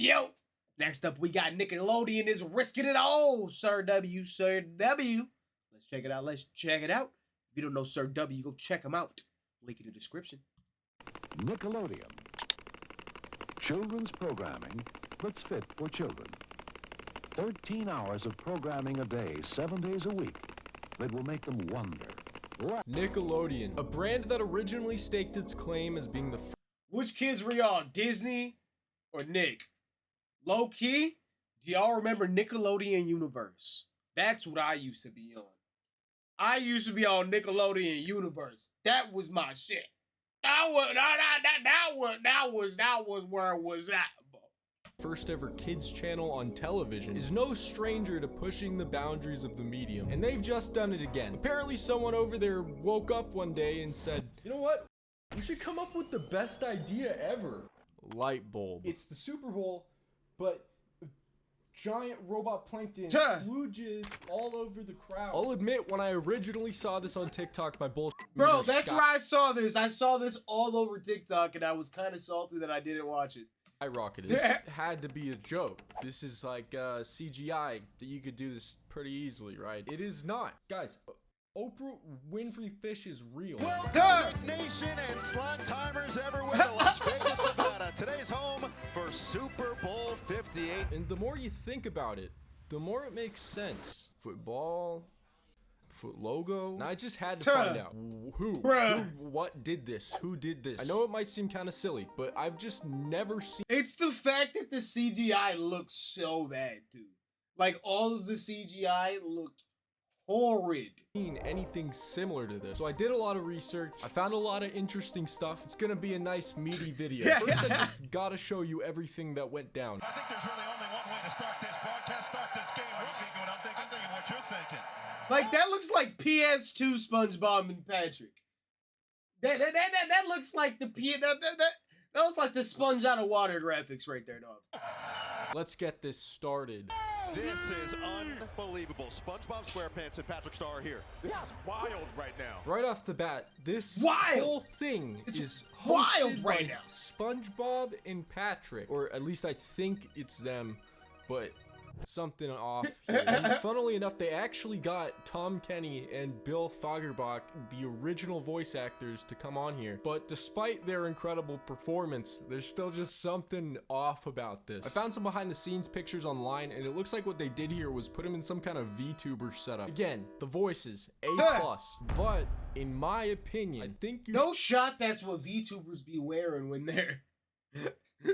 Yo, next up we got Nickelodeon is risking it all. Sir W, Sir W. Let's check it out. Let's check it out. If you don't know Sir W, go check him out. Link in the description. Nickelodeon. Children's programming that's fit for children. 13 hours of programming a day, 7 days a week that will make them wonder. Nickelodeon, a brand that originally staked its claim as being the Which kids were y'all, Disney or Nick? Low key, do y'all remember Nickelodeon Universe? That's what I used to be on. I used to be on Nickelodeon Universe. That was my shit. That was where it was at. first ever kids channel on television, is no stranger to pushing the boundaries of the medium. And they've just done it again. Apparently someone over there woke up one day and said, you know what? We should come up with the best idea ever. Light bulb. It's the Super Bowl, but giant robot plankton splooges all over the crowd. I'll admit, when I originally saw this on TikTok, my bullshit. Bro, that's where I saw this. I saw this all over TikTok, and I was kind of salty that I didn't watch it. I rocketed. This had to be a joke. This is like CGI that you could do this pretty easily, right? It is not. Guys, Oprah Winfrey Fish is real. Welcome, Nation and slot timers everywhere to Las Vegas, Nevada. Today's home for Super Bowl 58. And the more you think about it, the more it makes sense. Football, foot logo. And I just had to find out what did this? Who did this? I know it might seem kind of silly, but I've just never seen. It's the fact that the CGI looks so bad, dude. Like, all of the CGI looked horrid. Anything similar to this. So I did a lot of research. I found a lot of interesting stuff. It's gonna be a nice meaty video. First, I just gotta show you everything that went down. I think there's really only one way to start this broadcast, start this game right. I'm thinking what you're thinking. Like, that looks like PS2 SpongeBob and Patrick. That looks like the that looks like the sponge out of water graphics right there, dog. Let's get this started. This is unbelievable. SpongeBob SquarePants and Patrick Star are here. This is wild right now. Right off the bat, this whole thing is wild hosted right by now. SpongeBob and Patrick, or at least I think it's them, but something off here. And funnily enough, they actually got Tom Kenny and Bill Fagerbach, the original voice actors, to come on here. But despite their incredible performance, there's still just something off about this. I found some behind the scenes pictures online, and it looks like what they did here was put them in some kind of VTuber setup. Again, the voices, A+. But in my opinion, I think no shot that's what VTubers be wearing when they're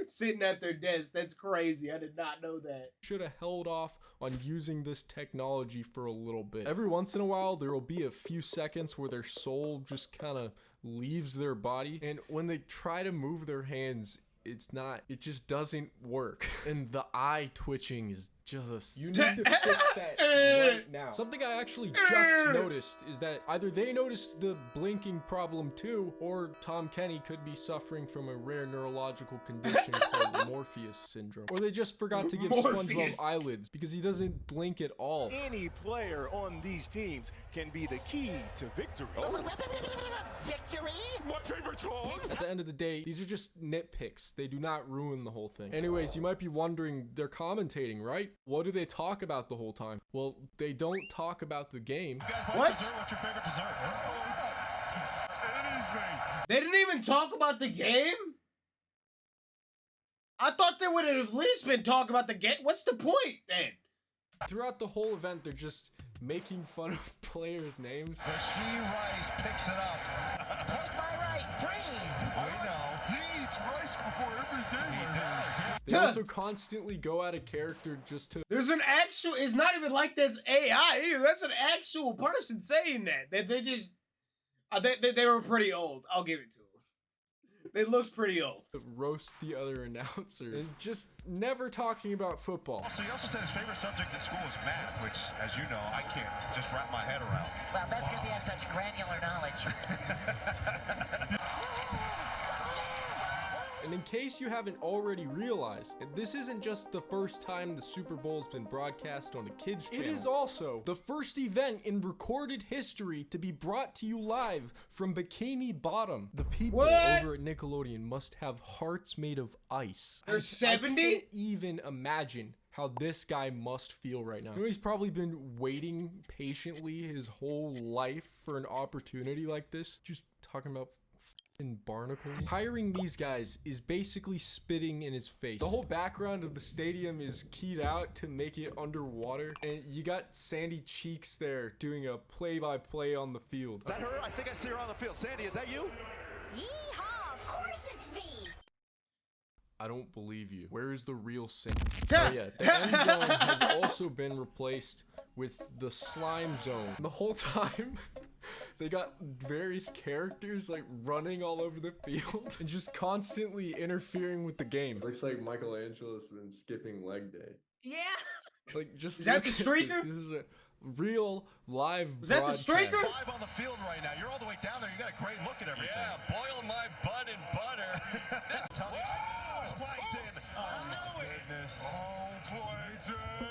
sitting at their desk. That's crazy. I did not know that. Should have held off on using this technology for a little bit. Every once in a while, there will be a few seconds where their soul just kind of leaves their body. And when they try to move their hands, it just doesn't work. And the eye twitching is just, you need to fix that right now. Something I actually just noticed is that either they noticed the blinking problem too, or Tom Kenny could be suffering from a rare neurological condition called Morpheus syndrome. Or they just forgot to give SpongeBob eyelids because he doesn't blink at all. Any player on these teams can be the key to victory. Victory? My favorite song! At the end of the day, these are just nitpicks. They do not ruin the whole thing. Anyways, you might be wondering, they're commentating, right? What do they talk about the whole time? Well, they don't talk about the game. You guys like dessert? What's your favorite dessert? Anything. They didn't even talk about the game? I thought they would have at least been talking about the game. What's the point then? Throughout the whole event, they're just making fun of players' names. Rasheed Rice picks it up. Take my rice, please. We know. He eats rice before every day. He does. They also constantly go out of character just to... There's an actual... It's not even like that's AI either. That's an actual person saying that. That they just... They were pretty old. I'll give it to them. They looked pretty old. Roast the other announcers. Is just never talking about football. So he also said his favorite subject at school is math, which, as you know, I can't just wrap my head around. Well, that's because he has such granular knowledge. And in case you haven't already realized, this isn't just the first time the Super Bowl's been broadcast on a kids channel. It is also the first event in recorded history to be brought to you live from Bikini Bottom. The people over at Nickelodeon must have hearts made of ice. There's I 70? can't even imagine how this guy must feel right now. You know, he's probably been waiting patiently his whole life for an opportunity like this. Just talking about f***ing barnacles. Hiring these guys is basically spitting in his face. The whole background of the stadium is keyed out to make it underwater, and you got Sandy Cheeks there doing a play-by-play on the field. Is that her? I think I see her on the field. Sandy, is that you? Yeehaw! Of course it's me. I don't believe you. Where is the real Sandy? Oh yeah, the end zone has also been replaced with the slime zone. The whole time, they got various characters like running all over the field and just constantly interfering with the game. Looks like Michelangelo's been skipping leg day. Yeah. Like, just Is that look the at streaker? This is a real live Is that the broadcast. streaker? Live on the field right now. You're all the way down there. You got a great look at everything. Yeah, boil my butt in butter. Tell me, I know it's Plankton. I know it.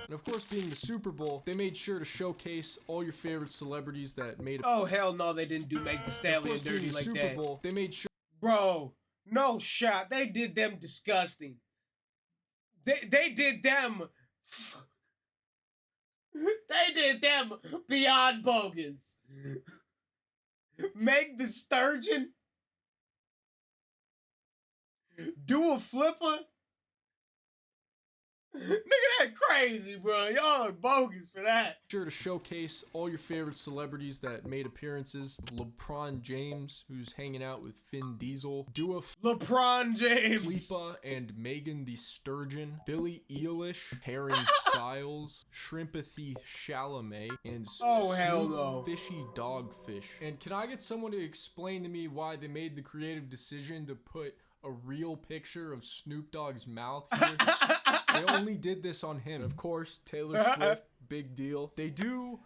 And of course, being the Super Bowl, they made sure to showcase all your favorite celebrities that made Oh, hell no, they didn't do Make the Of Stallion course, being dirty the like Super that. Bowl, they made sure Bro, no shot. They did them disgusting. They did them. They did them beyond bogus. Make the sturgeon do a flipper. Nigga, that crazy, bro. Y'all are bogus for that. sure to showcase all your favorite celebrities that made appearances. LeBron James, who's hanging out with Vin Diesel, Dua LeBron James. Lipa and Megan the Sturgeon, Billie Eilish, Harry Styles, Shrimpathy Chalamet, and Oh, hell Snoop no. Fishy Dogfish. And can I get someone to explain to me why they made the creative decision to put a real picture of Snoop Dogg's mouth here? They only did this on him. Of course, Taylor Swift, big deal. They do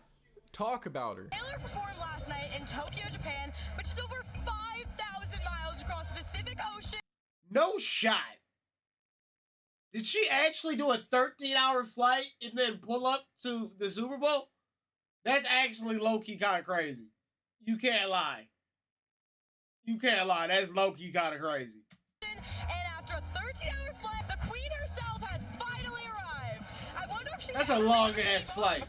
talk about her. Taylor performed last night in Tokyo, Japan, which is over 5,000 miles across the Pacific Ocean. No shot. Did she actually do a 13-hour flight and then pull up to the Super Bowl? That's actually low-key kind of crazy. You can't lie. You can't lie. That's low-key kind of crazy. And after a 13-hour flight, the Queen herself has finally arrived. I wonder if she That's a long-ass flight.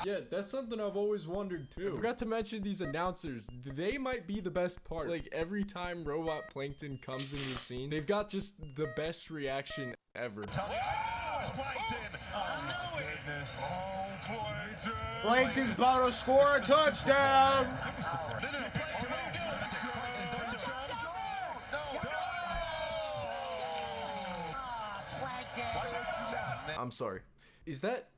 Yeah, that's something I've always wondered too. I forgot to mention these announcers. They might be the best part. Like, every time Robot Plankton comes into the scene, they've got just the best reaction ever. Tell me, I know it's Plankton. I know it. Plankton's about to score a touchdown. No, Plankton, what are you doing? Plankton, don't do it. No. I'm sorry. Is that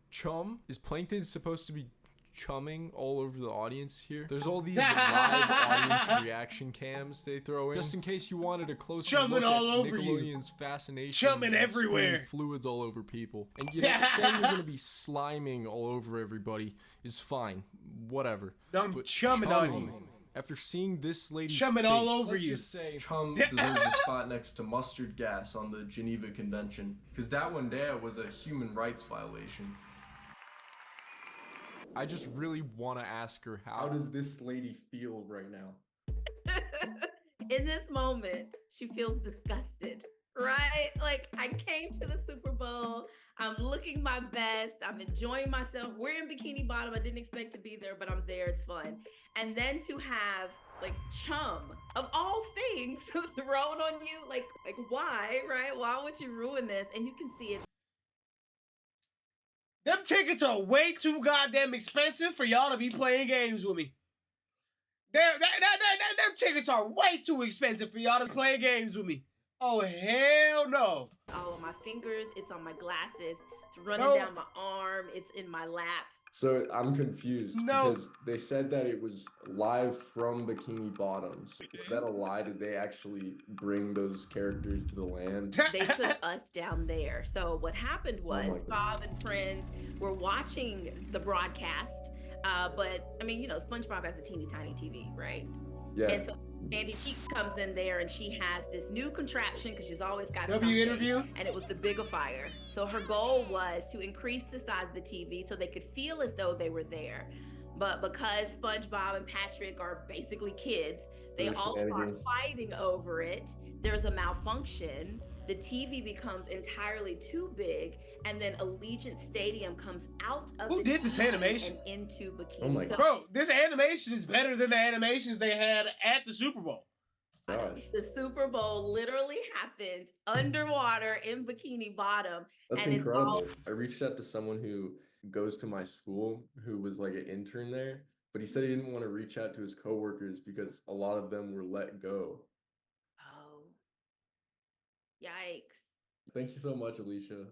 chum? Is Plankton supposed to be chumming all over the audience here? There's all these live audience reaction cams they throw in, just in case you wanted a closer Chumming look all at over you. Nickelodeon's fascination. Chumming with everywhere. spewing fluids all over people. And you know, saying you're gonna be sliming all over everybody is fine. Whatever. I'm But chumming on you. After seeing this lady's Chumming face, all over let's you. just say chum deserves a spot next to mustard gas on the Geneva Convention, because that one there was a human rights violation. I just really want to ask her, how does this lady feel right now? In this moment, she feels disgusted, right? Like, I came to the Super Bowl. I'm looking my best. I'm enjoying myself. We're in Bikini Bottom. I didn't expect to be there, but I'm there. It's fun. And then to have like chum of all things thrown on you, like why, right? Why would you ruin this? And you can see it. Them tickets are way too goddamn expensive for y'all to be playing games with me. Them tickets are way too expensive for y'all to play games with me. Oh, hell no. All on my fingers. It's on my glasses. It's running No. down my arm. It's in my lap. So I'm confused No. because they said that it was live from Bikini Bottoms. Is that a lie? Did they actually bring those characters to the land? They took us down there. So what happened was my goodness. Bob and friends were watching the broadcast. But I mean, you know, SpongeBob has a teeny tiny TV, right? Yeah. And so Sandy Cheeks comes in there and she has this new contraption because she's always got W something, interview? and it was the Bigifier. So her goal was to increase the size of the TV so they could feel as though they were there. But because SpongeBob and Patrick are basically kids, they all start fighting over it. There's a malfunction. The TV becomes entirely too big, and then Allegiant Stadium comes out of Who the did this TV animation? and into Bikini. Oh my God. Bro, this animation is better than the animations they had at the Super Bowl. Gosh, The Super Bowl literally happened underwater in Bikini Bottom. that's and incredible. I reached out to someone who goes to my school who was like an intern there, but he said he didn't want to reach out to his coworkers because a lot of them were let go. Oh, yikes. Thank you so much, Alicia.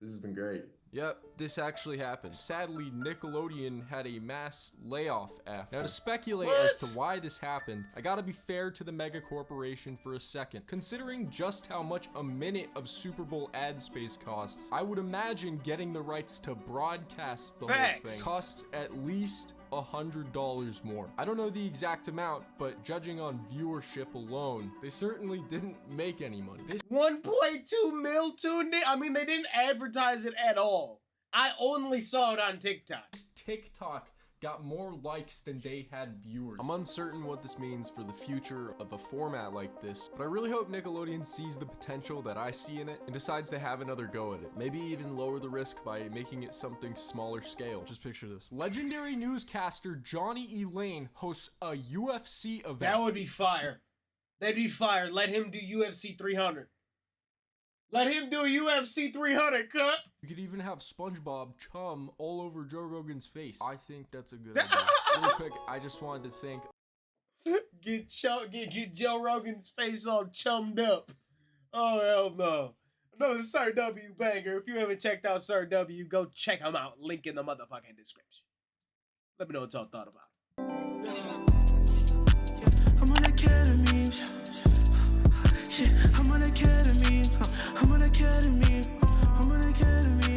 This has been great. Yep, this actually happened. Sadly, Nickelodeon had a mass layoff after. Now, to speculate as to why this happened, I gotta be fair to the mega corporation for a second. Considering just how much a minute of Super Bowl ad space costs, I would imagine getting the rights to broadcast the whole thing costs at least $100 more. I don't know the exact amount, but judging on viewership alone, they certainly didn't make any money. 1.2 mil tuned in. I mean, they didn't advertise it at all. I only saw it on TikTok. TikTok got more likes than they had viewers. I'm uncertain what this means for the future of a format like this, but I really hope Nickelodeon sees the potential that I see in it and decides to have another go at it. Maybe even lower the risk by making it something smaller scale. Just picture this. Legendary newscaster Johnny Elaine hosts a UFC event. That would be fire. That'd be fire. Let him do UFC 300. Let him do a UFC 300 cut. You could even have SpongeBob chum all over Joe Rogan's face. I think that's a good idea. Real quick, I just wanted to thank... Get Joe Rogan's face all chummed up. Oh, hell no. Another Sir W banger. If you haven't checked out Sir W, go check him out. Link in the motherfucking description. Let me know what y'all thought about it. I'm on academy. Yeah, I'm on academy. I'm on academy.